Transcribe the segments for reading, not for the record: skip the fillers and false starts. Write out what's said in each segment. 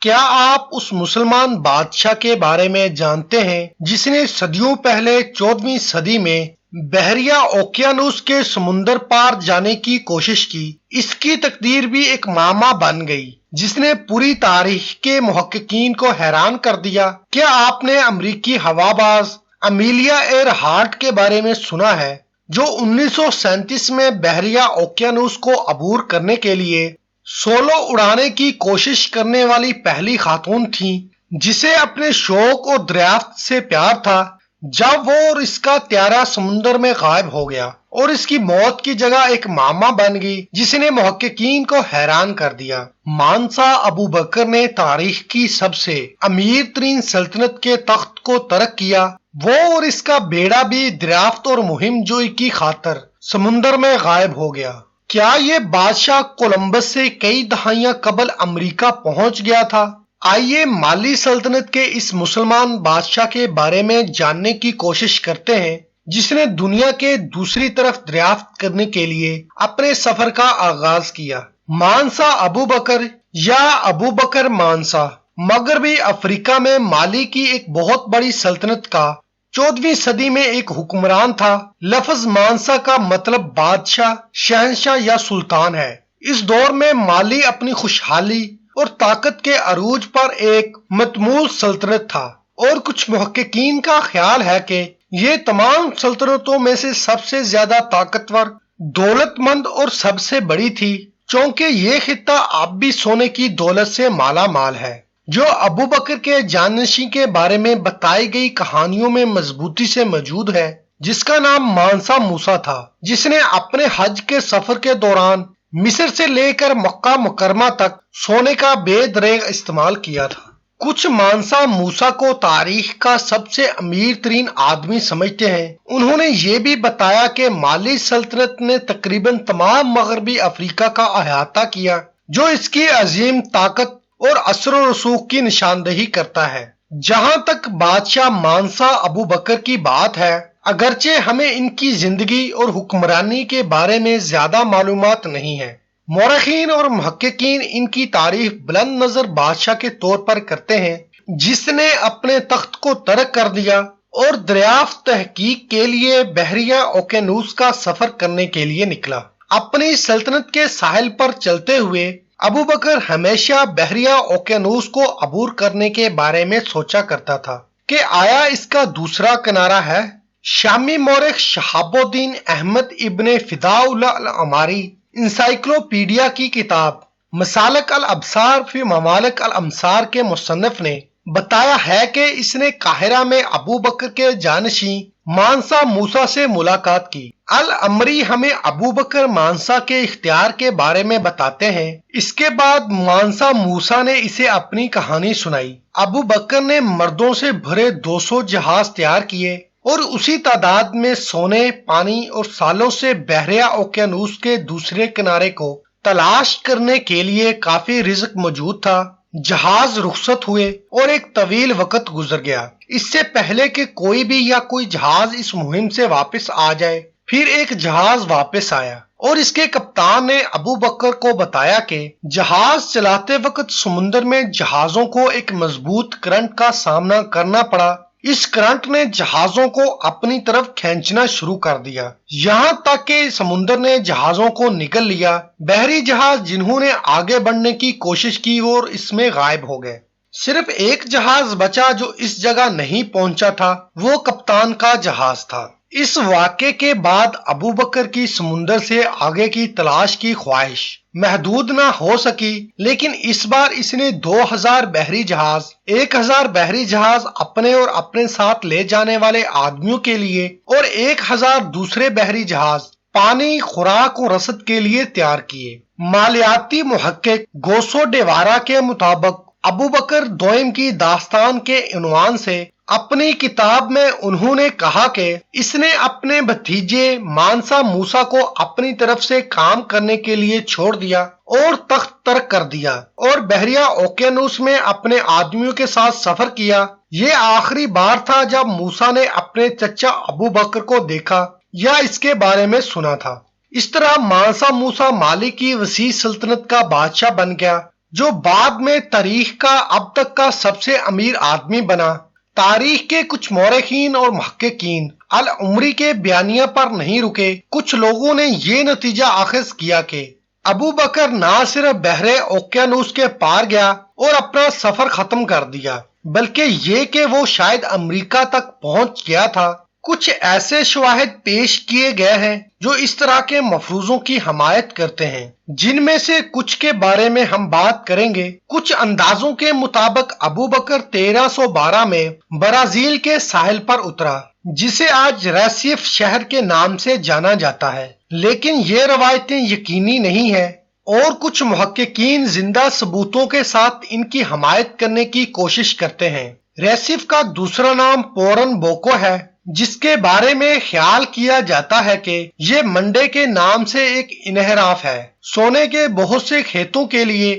کیا آپ اس مسلمان بادشاہ کے بارے میں جانتے ہیں جس نے صدیوں پہلے 14ویں صدی میں بحریہ اوقیانوس کے سمندر پار جانے کی کوشش کی؟ اس کی تقدیر بھی ایک معمہ بن گئی جس نے پوری تاریخ کے محققین کو حیران کر دیا۔ کیا آپ نے امریکی ہواباز امیلیا ایرہارٹ کے بارے میں سنا ہے، جو 1937 میں بحریہ اوقیانوس کو عبور کرنے کے لیے سولو اڑانے کی کوشش کرنے والی پہلی خاتون تھیں، جسے اپنے شوق اور دریافت سے پیار تھا جب وہ اور اس کا طیارہ سمندر میں غائب ہو گیا اور اس کی موت کی جگہ ایک معمہ بن گئی جس نے محققین کو حیران کر دیا؟ مانسا ابو بکر نے تاریخ کی سب سے امیر ترین سلطنت کے تخت کو ترک کیا۔ وہ اور اس کا بیڑا بھی دریافت اور مہم جوئی کی خاطر سمندر میں غائب ہو گیا۔ کیا یہ بادشاہ کولمبس سے کئی دہائیاں قبل امریکہ پہنچ گیا تھا؟ آئیے مالی سلطنت کے اس مسلمان بادشاہ کے بارے میں جاننے کی کوشش کرتے ہیں جس نے دنیا کے دوسری طرف دریافت کرنے کے لیے اپنے سفر کا آغاز کیا۔ مانسا ابو بکر یا ابو بکر مانسا مغربی افریقہ میں مالی کی ایک بہت بڑی سلطنت کا 14ویں صدی میں ایک حکمران تھا۔ لفظ مانسا کا مطلب بادشاہ، شہنشاہ یا سلطان ہے۔ اس دور میں مالی اپنی خوشحالی اور طاقت کے عروج پر ایک متمول سلطنت تھا، اور کچھ محققین کا خیال ہے کہ یہ تمام سلطنتوں میں سے سب سے زیادہ طاقتور، دولت مند اور سب سے بڑی تھی، چونکہ یہ خطہ اب بھی سونے کی دولت سے مالا مال ہے، جو ابو بکر کے جانشین کے بارے میں بتائی گئی کہانیوں میں مضبوطی سے موجود ہے، جس کا نام مانسا موسیٰ تھا، جس نے اپنے حج کے سفر کے دوران مصر سے لے کر مکہ مکرمہ تک سونے کا بے دریغ استعمال کیا تھا۔ کچھ مانسا موسیٰ کو تاریخ کا سب سے امیر ترین آدمی سمجھتے ہیں۔ انہوں نے یہ بھی بتایا کہ مالی سلطنت نے تقریباً تمام مغربی افریقہ کا احاطہ کیا، جو اس کی عظیم طاقت اور اثر و رسوخ کی نشاندہی کرتا ہے۔ جہاں تک بادشاہ مانسا ابو بکر کی بات ہے، اگرچہ ہمیں ان کی زندگی اور حکمرانی کے بارے میں زیادہ معلومات نہیں ہیں، مورخین اور محققین ان کی تعریف بلند نظر بادشاہ کے طور پر کرتے ہیں جس نے اپنے تخت کو ترک کر دیا اور دریافت تحقیق کے لیے بحریہ اوقیانوس کا سفر کرنے کے لیے نکلا۔ اپنی سلطنت کے ساحل پر چلتے ہوئے ابو بکر ہمیشہ بحریہ اوقیانوس کو عبور کرنے کے بارے میں سوچا کرتا تھا کہ آیا اس کا دوسرا کنارہ ہے۔ شامی مورخ شہاب الدین احمد ابن فداء اللہ العماری انسائکلوپیڈیا کی کتاب مسالک الابصار فی ممالک الامصار کے مصنف نے بتایا ہے کہ اس نے قاہرہ میں ابو بکر کے جانشین مانسا موسیٰ سے ملاقات کی۔ العمری ہمیں ابو بکر مانسا کے اختیار کے بارے میں بتاتے ہیں۔ اس کے بعد مانسا موسیٰ نے اسے اپنی کہانی سنائی۔ ابو بکر نے مردوں سے بھرے 200 جہاز تیار کیے اور اسی تعداد میں سونے، پانی اور سالوں سے بحریہ اوقیانوس کے دوسرے کنارے کو تلاش کرنے کے لیے کافی رزق موجود تھا۔ جہاز رخصت ہوئے اور ایک طویل وقت گزر گیا اس سے پہلے کہ کوئی بھی یا کوئی جہاز اس مہم سے واپس آ جائے۔ پھر ایک جہاز واپس آیا اور اس کے کپتان نے ابو بکر کو بتایا کہ جہاز چلاتے وقت سمندر میں جہازوں کو ایک مضبوط کرنٹ کا سامنا کرنا پڑا۔ اس کرنٹ نے جہازوں کو اپنی طرف کھینچنا شروع کر دیا، یہاں تک کہ سمندر نے جہازوں کو نگل لیا۔ بحری جہاز جنہوں نے آگے بڑھنے کی کوشش کی اور اس میں غائب ہو گئے۔ صرف ایک جہاز بچا جو اس جگہ نہیں پہنچا تھا، وہ کپتان کا جہاز تھا۔ اس واقعے کے بعد ابو بکر کی سمندر سے آگے کی تلاش کی خواہش محدود نہ ہو سکی، لیکن اس بار اس نے 2000 بحری جہاز، 1000 بحری جہاز اپنے اور اپنے ساتھ لے جانے والے آدمیوں کے لیے اور 1000 دوسرے بحری جہاز پانی، خوراک اور رسد کے لیے تیار کیے۔ مالیاتی محقق گوسو ڈیوارا کے مطابق ابو بکر دوئم کی داستان کے عنوان سے اپنی کتاب میں انہوں نے کہا کہ اس نے اپنے بھتیجے مانسا موسیٰ کو اپنی طرف سے کام کرنے کے لیے چھوڑ دیا اور تخت ترک کر دیا اور بحریہ اوقیانوس میں اپنے آدمیوں کے ساتھ سفر کیا۔ یہ آخری بار تھا جب موسیٰ نے اپنے چچا ابو بکر کو دیکھا یا اس کے بارے میں سنا تھا۔ اس طرح مانسا موسیٰ مالی کی وسیع سلطنت کا بادشاہ بن گیا جو بعد میں تاریخ کا اب تک کا سب سے امیر آدمی بنا۔ تاریخ کے کچھ مورخین اور محققین العمری کے بیانیہ پر نہیں رکے۔ کچھ لوگوں نے یہ نتیجہ اخذ کیا کہ ابو بکر نہ صرف بحر اوقیانوس کے پار گیا اور اپنا سفر ختم کر دیا، بلکہ یہ کہ وہ شاید امریکہ تک پہنچ گیا تھا۔ کچھ ایسے شواہد پیش کیے گئے ہیں جو اس طرح کے مفروضوں کی حمایت کرتے ہیں، جن میں سے کچھ کے بارے میں ہم بات کریں گے۔ کچھ اندازوں کے مطابق ابو بکر 1312 میں برازیل کے ساحل پر اترا، جسے آج ریسیف شہر کے نام سے جانا جاتا ہے، لیکن یہ روایتیں یقینی نہیں ہیں، اور کچھ محققین زندہ ثبوتوں کے ساتھ ان کی حمایت کرنے کی کوشش کرتے ہیں۔ ریسیف کا دوسرا نام پورن بوکو ہے، جس کے بارے میں خیال کیا جاتا ہے کہ یہ منڈے کے نام سے ایک انحراف ہے، سونے کے بہت سے کھیتوں کے لیے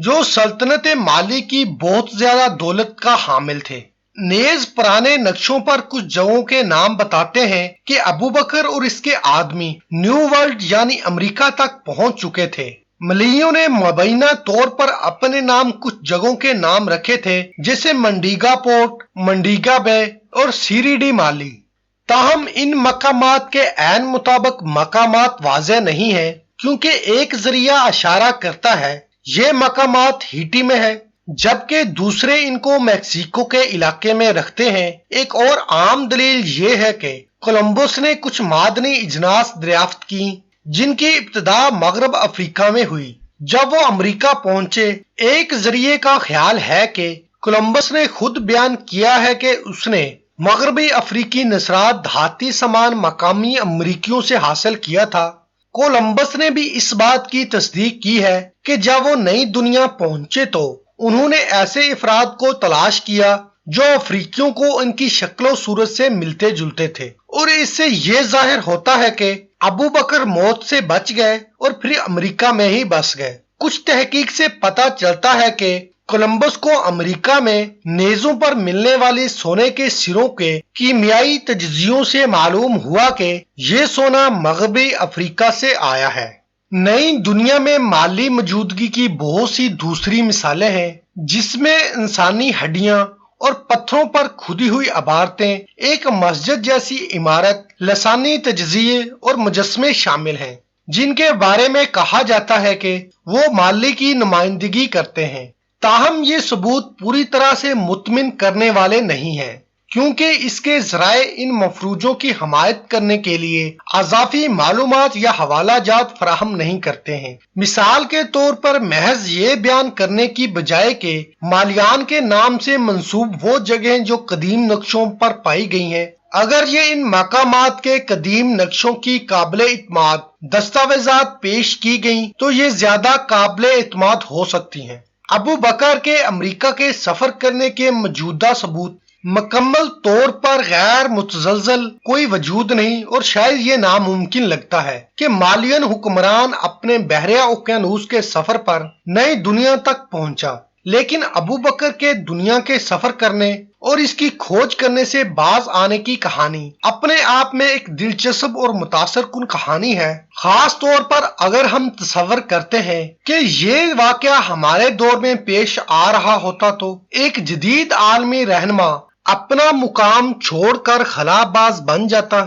جو سلطنت مالی کی بہت زیادہ دولت کا حامل تھے۔ نیز پرانے نقشوں پر کچھ جگہوں کے نام بتاتے ہیں کہ ابو بکر اور اس کے آدمی نیو ورلڈ یعنی امریکہ تک پہنچ چکے تھے۔ ملیوں نے مبینہ طور پر اپنے نام کچھ جگہوں کے نام رکھے تھے، جیسے منڈیگا پورٹ، منڈیگا بے اور سیری ڈی مالی۔ تاہم ان مقامات کے عین مطابق مقامات واضح نہیں ہیں، کیونکہ ایک ذریعہ اشارہ کرتا ہے یہ مقامات ہیٹی میں ہے، جبکہ دوسرے ان کو میکسیکو کے علاقے میں رکھتے ہیں۔ ایک اور عام دلیل یہ ہے کہ کولمبس نے کچھ معدنی اجناس دریافت کی جن کی ابتدا مغرب افریقہ میں ہوئی۔ جب وہ امریکہ پہنچے، ایک ذریعے کا خیال ہے کہ کولمبس نے خود بیان کیا ہے کہ اس نے مغربی افریقی نژاد دھاتی سامان مقامی امریکیوں سے حاصل کیا تھا۔ کولمبس نے بھی اس بات کی تصدیق کی ہے کہ جب وہ نئی دنیا پہنچے تو انہوں نے ایسے افراد کو تلاش کیا جو افریقیوں کو ان کی شکل و صورت سے ملتے جلتے تھے، اور اس سے یہ ظاہر ہوتا ہے کہ ابو بکر موت سے بچ گئے اور پھر امریکہ میں ہی بس گئے۔ کچھ تحقیق سے پتہ چلتا ہے کہ کولمبس کو امریکہ میں نیزوں پر ملنے والی سونے کے سروں کے کیمیائی تجزیوں سے معلوم ہوا کہ یہ سونا مغربی افریقہ سے آیا ہے۔ نئی دنیا میں مالی موجودگی کی بہت سی دوسری مثالیں ہیں، جس میں انسانی ہڈیاں اور پتھروں پر کھدی ہوئی عبارتیں، ایک مسجد جیسی عمارت، لسانی تجزیے اور مجسمے شامل ہیں، جن کے بارے میں کہا جاتا ہے کہ وہ مالی کی نمائندگی کرتے ہیں۔ تاہم یہ ثبوت پوری طرح سے مطمئن کرنے والے نہیں ہیں، کیونکہ اس کے ذرائع ان مفروضوں کی حمایت کرنے کے لیے اضافی معلومات یا حوالہ جات فراہم نہیں کرتے ہیں۔ مثال کے طور پر محض یہ بیان کرنے کی بجائے کہ مالیان کے نام سے منسوب وہ جگہیں جو قدیم نقشوں پر پائی گئی ہیں، اگر یہ ان مقامات کے قدیم نقشوں کی قابل اعتماد دستاویزات پیش کی گئیں تو یہ زیادہ قابل اعتماد ہو سکتی ہیں۔ ابو بکر کے امریکہ کے سفر کرنے کے موجودہ ثبوت مکمل طور پر غیر متزلزل کوئی وجود نہیں، اور شاید یہ ناممکن لگتا ہے کہ مالین حکمران اپنے بحر اوقیانوس کے سفر پر نئی دنیا تک پہنچا۔ لیکن ابو بکر کے دنیا کے سفر کرنے اور اس کی کھوج کرنے سے باز آنے کی کہانی اپنے آپ میں ایک دلچسپ اور متاثر کن کہانی ہے، خاص طور پر اگر ہم تصور کرتے ہیں کہ یہ واقعہ ہمارے دور میں پیش آ رہا ہوتا تو ایک جدید عالمی رہنما اپنا مقام چھوڑ کر خلا باز بن جاتا۔